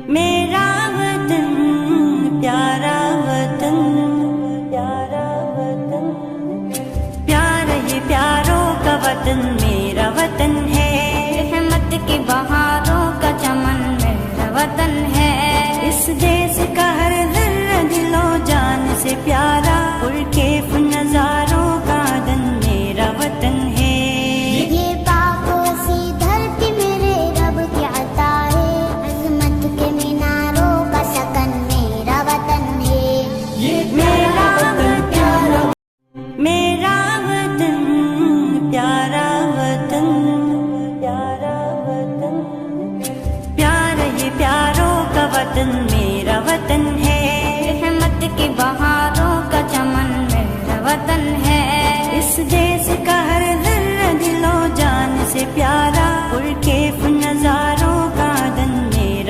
मेरा वतन प्यारा वतन, प्यारा वतन, प्यारा ये प्यारों का वतन मेरा वतन है। रहमत की बहारों का चमन मेरा वतन है। इस देश का हर जर्रा दिलो जान से प्यारा, पुरखेफ नजारों का दन मेरा वतन है। ये पाको सी धरती मेरे रब की अता है, अजमत के मीनारों का सकन मेरा वतन है। ये मेरा वतन, मेरा वतन प्यारा वतन, प्यारा वतन, प्यारा ये प्यारों का वतन